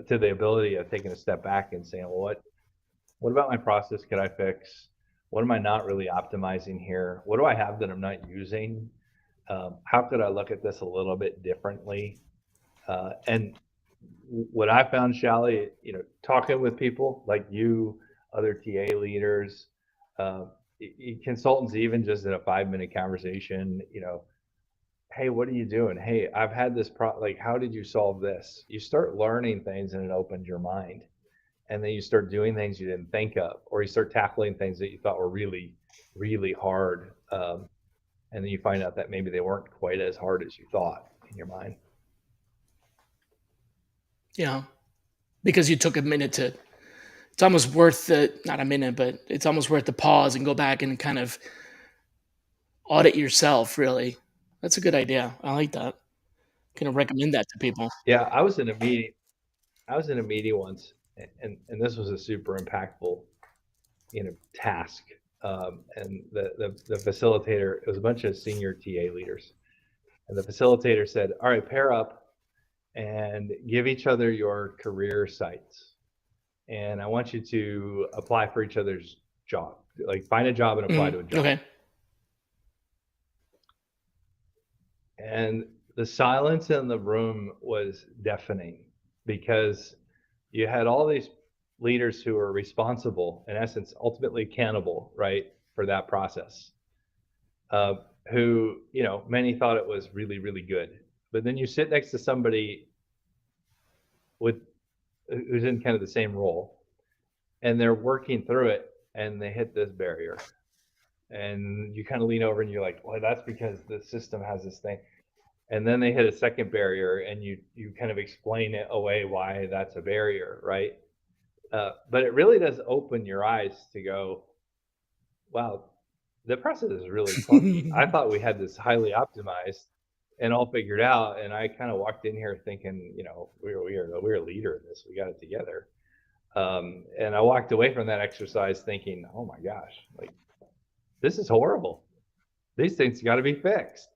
the ability of taking a step back and saying, well, what about my process could I fix? What am I not really optimizing here? What do I have that I'm not using? How could I look at this a little bit differently? And what I found, Shally, talking with people like you, other TA leaders, uh, consultants, even just in a 5-minute conversation, hey, what are you doing? Hey, I've had this like, how did you solve this? You start learning things and it opens your mind. And then you start doing things you didn't think of, or you start tackling things that you thought were really, really hard. And then you find out that maybe they weren't quite as hard as you thought in your mind. Yeah. Because you took a minute to, it's almost worth the, not a minute, but it's almost worth the pause and go back and kind of audit yourself, really. That's a good idea. I like that. Kind of recommend that to people. Yeah, I was in a meeting. I was in a meeting once, and this was a super impactful, task. And the facilitator, it was a bunch of senior TA leaders, and the facilitator said, "All right, pair up and give each other your career sites, and I want you to apply for each other's job, like find a job and apply to a job." Okay. And the silence in the room was deafening, because you had all these leaders who were responsible, in essence, ultimately accountable, right, for that process, uh, who, many thought it was really, really good. But then you sit next to somebody with who's in kind of the same role, and they're working through it, and they hit this barrier, and you kind of lean over and you're like, well, that's because the system has this thing. And then they hit a second barrier, and you kind of explain it away why that's a barrier, right? But it really does open your eyes to go, wow, the process is really clunky. I thought we had this highly optimized and all figured out, and I kind of walked in here thinking, we're a leader in this. We got it together. And I walked away from that exercise thinking, oh my gosh, like, this is horrible. These things got to be fixed.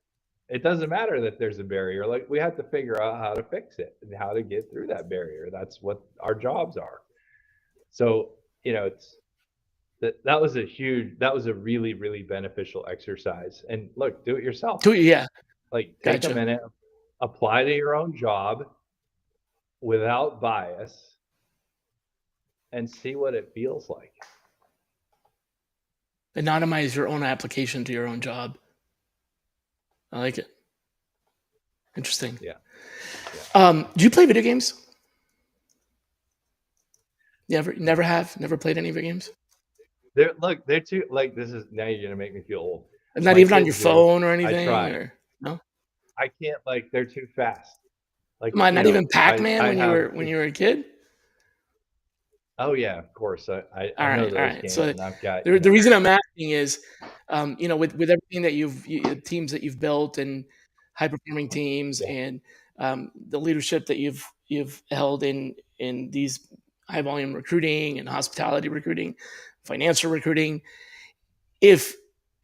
It doesn't matter that there's a barrier. Like, we have to figure out how to fix it and how to get through that barrier. That's what our jobs are. So, it's that was a really, really beneficial exercise. And look, do it yourself. Yeah. Like, take a Gotcha. minute, apply to your own job without bias, and see what it feels like. Anonymize your own application to your own job. I like it. Interesting. Yeah. Do you play video games? Never have, never played any video games. They're too, like, this is, now you're gonna make me feel old. Not My even on your kids do. phone or I anything, try. or no? I can't, like, they're too fast. Like, Come on, not even Pac-Man I when you have were a kid. oh yeah, of course. All I know right, all those right. games, So and I've got, the reason I'm asking is, with everything that teams that you've built and high performing teams yeah. and the leadership that you've held in these high volume recruiting and hospitality recruiting, financial recruiting. If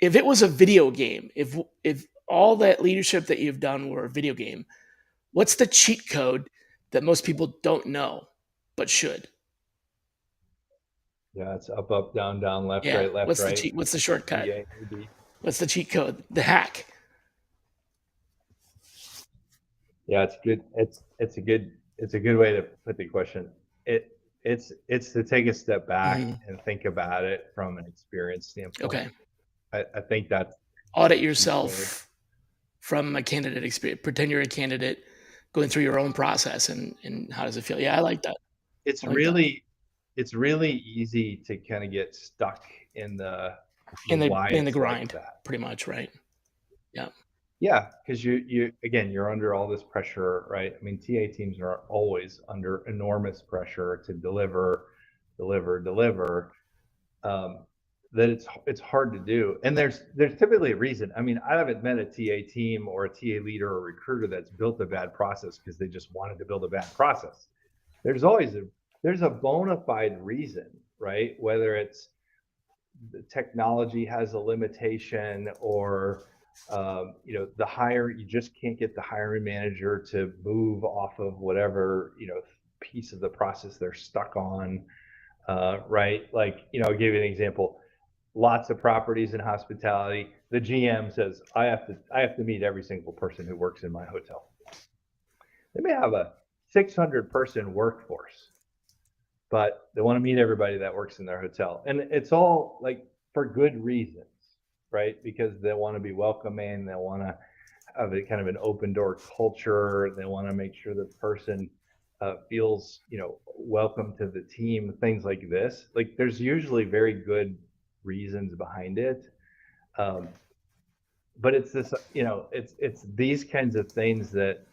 if it was a video game, if all that leadership that you've done were a video game, what's the cheat code that most people don't know but should? Yeah, it's up, up, down, down, Yeah. left, right, What's the shortcut? B, A, A, B. What's the cheat code? The hack. Yeah, it's good. It's a good way to put the question. It's to take a step back Mhm. and think about it from an experience standpoint. Okay. I think that's Audit the cheat code. yourself from a candidate experience. Pretend you're a candidate going through your own process and how does it feel? Yeah, I like that. It's I like that. really it's really easy to kind of get stuck in the why In the it's like grind, that. pretty much, right? Yeah. Yeah, because you again, you're under all this pressure, right? I mean, TA teams are always under enormous pressure to deliver, deliver. Um, that it's hard to do, and there's typically a reason. I mean, I haven't met a TA team or a TA leader or recruiter that's built a bad process because they just wanted to build a bad process. There's always a there's a bona fide reason, right? Whether it's the technology has a limitation or the hire you just can't get the hiring manager to move off of whatever piece of the process they're stuck on, right? Like, I'll give you an example. Lots of properties in hospitality, the GM says I have to meet every single person who works in my hotel. They may have a 600 person workforce, but they want to meet everybody that works in their hotel. And it's all like for good reasons, right? Because they want to be welcoming, they want to have a kind of an open door culture, they want to make sure the person feels, welcome to the team, things like this. Like there's usually very good reasons behind it. Um, but it's this, it's these kinds of things that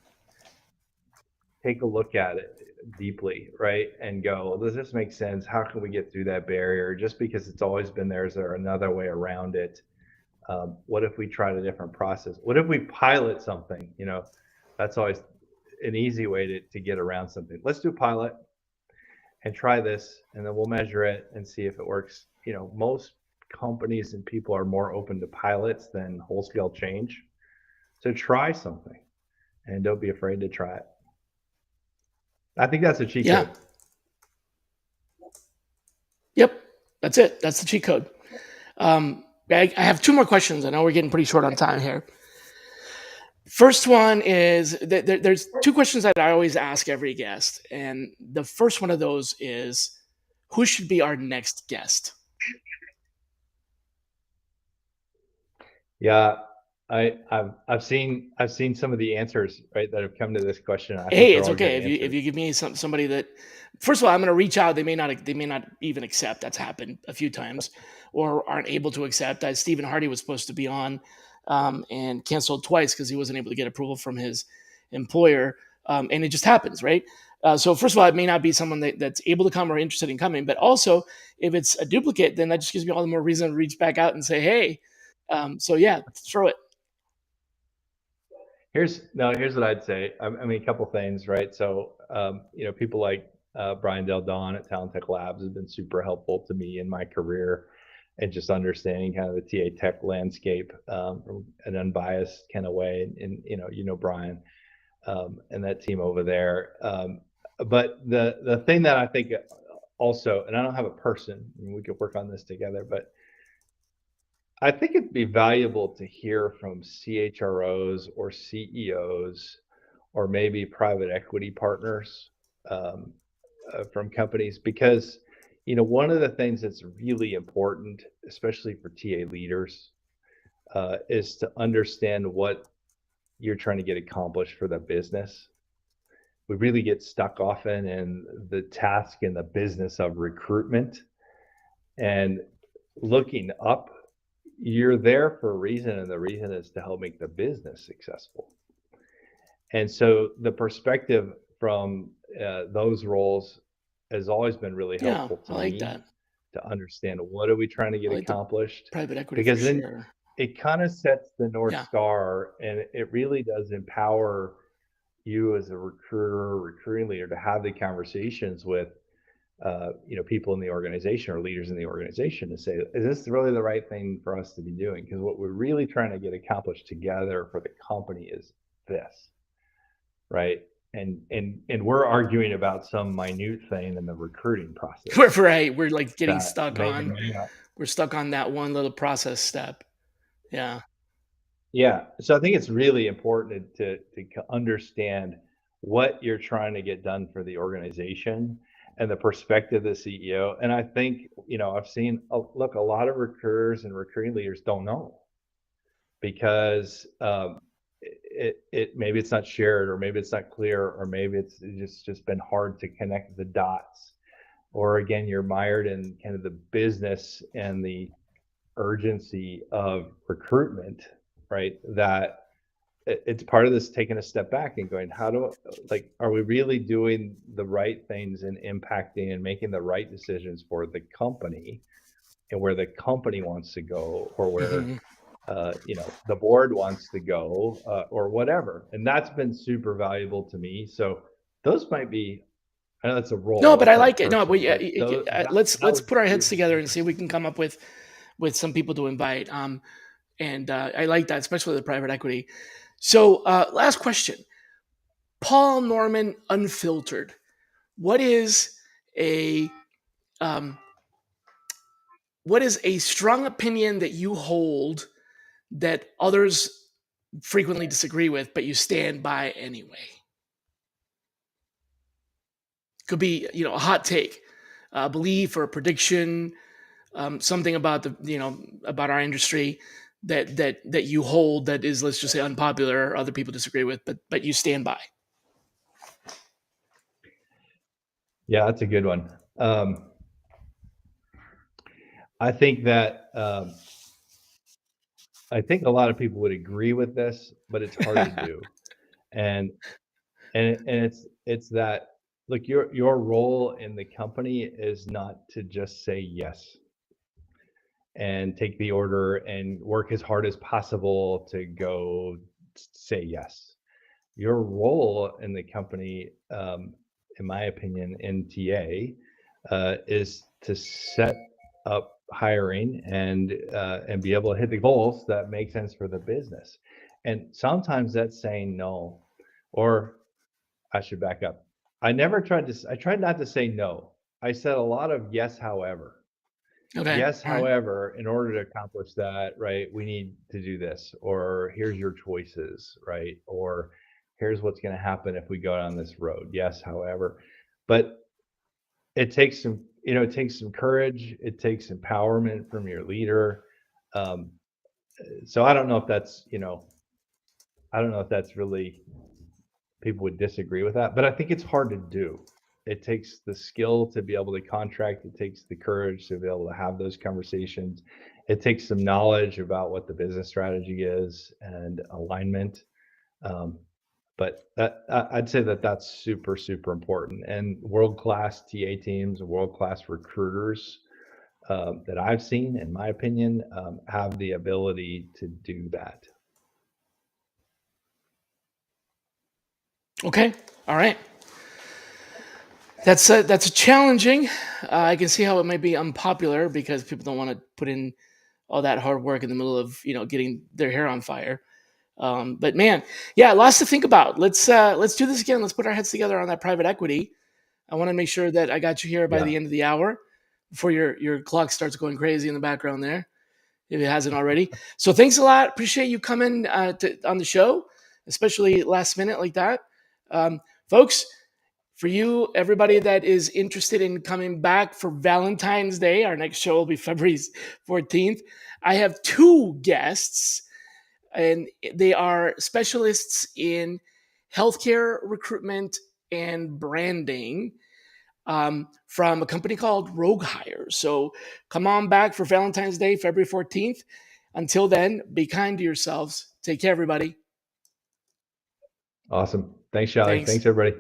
take a look at it deeply, right? And go, well, does this make sense? How can we get through that barrier? Just because it's always been there, is there another way around it? What if we tried a different process? What if we pilot something? That's always an easy way to get around something. Let's do a pilot and try this, and then we'll measure it and see if it works. Most companies and people are more open to pilots than whole scale change. So try something and don't be afraid to try it. I think that's a cheat Yeah. code. Yep. That's it. That's the cheat code. I have two more questions. I know we're getting pretty short on time here. First one is there's two questions that I always ask every guest, and the first one of those is who should be our next guest? Yeah, I've seen some of the answers, right, that have come to this question. I think Hey, they're it's all good okay if answers. you give me somebody that. First of all, I'm going to reach out. They may not even accept. That's happened a few times, or aren't able to accept. Stephen Hardy was supposed to be on, and canceled twice because he wasn't able to get approval from his employer, and it just happens, right? So first of all, it may not be someone that's able to come or interested in coming, but also if it's a duplicate, then that just gives me all the more reason to reach back out and say, hey. So yeah, throw it. Here's what I'd say. I mean, a couple things, right? So, people like Brian Del Don at Talent Tech Labs have been super helpful to me in my career and just understanding kind of the TA tech landscape from an unbiased kind of way. And Brian and that team over there. But the thing that I think also, and I don't have a person, and we could work on this together, but I think it'd be valuable to hear from CHROs or CEOs or maybe private equity partners from companies because one of the things that's really important, especially for TA leaders, is to understand what you're trying to get accomplished for the business. We really get stuck often in the task and the business of recruitment and looking up. You're there for a reason, and the reason is to help make the business successful. And so the perspective from those roles has always been really Yeah, helpful I to like me that. to understand what are we trying to I get like the accomplished, private equity for because then sure. it kind of sets the North Yeah. Star, and it really does empower you as a recruiter or recruiting leader to have the conversations with people in the organization or leaders in the organization to say, is this really the right thing for us to be doing? Because what we're really trying to get accomplished together for the company is this, right? And we're arguing about some minute thing in the recruiting We're process right. We're like getting that stuck may or on. may not. We're stuck on that one little process step. Yeah. Yeah, so I think it's really important to understand what you're trying to get done for the organization and the perspective of the CEO. And I think, I've seen, look, a lot of recruiters and recruiting leaders don't know because it maybe it's not shared, or maybe it's not clear, or maybe it's just been hard to connect the dots. Or again, you're mired in kind of the business and the urgency of recruitment, right? That it's part of this taking a step back and going, how do, like, are we really doing the right things and impacting and making the right decisions for the company and where the company wants to go, or where Hmm. the board wants to go, or whatever. And that's been super valuable to me. So those might be, I know that's a No, role, but I that's not a like it. No, but person, yeah, but those, that let's would put our be heads really together and see if we interesting. can come up with some people to invite. And I like that, especially the private equity. So, last question, Paul Norman Unfiltered. What is a um, what is a strong opinion that you hold that others frequently disagree with, but you stand by anyway? Could be, a hot take, a belief or a prediction, something about about our industry that you hold that is, let's just say, unpopular, or other people disagree with, but you stand by. Yeah, that's a good one. I think that I think a lot of people would agree with this, but it's hard to do. And it's that, look, your role in the company is not to just say yes and take the order and work as hard as possible to go say yes. Your role in the company, in my opinion, in TA, is to set up hiring and be able to hit the goals that make sense for the business. And sometimes that's saying no, or I should back up. I tried not to say no. I said a lot of yes, however. Okay. Yes, All right. however, in order to accomplish that, right, we need to do this, or here's your choices, right? Or here's what's going to happen if we go down this road. Yes, however. But it takes some courage, it takes empowerment from your leader. Um, so I don't know if that's really, people would disagree with that, but I think it's hard to do. It takes the skill to be able to contract. It takes the courage to be able to have those conversations. It takes some knowledge about what the business strategy is and alignment. Um, but I'd say that that's super, super important. And world class TA teams and world class recruiters that I've seen, in my opinion, have the ability to do that. Okay. All right. That's a challenging. I can see how it might be unpopular because people don't want to put in all that hard work in the middle of getting their hair on fire. But man, yeah, lots to think about. Let's do this again. Let's put our heads together on that private equity. I want to make sure that I got you here by the Yeah. end of the hour before your clock starts going crazy in the background there, if it hasn't already. So thanks a lot. Appreciate you coming on the show, especially last minute like that. Folks, for you, everybody that is interested in coming back for Valentine's Day, our next show will be February 14th. I have two guests, and they are specialists in healthcare recruitment and branding, from a company called Rogue Hire. So come on back for Valentine's Day, February 14th. Until then, be kind to yourselves. Take care, everybody. Awesome. Thanks, Shally. Thanks. Thanks, everybody.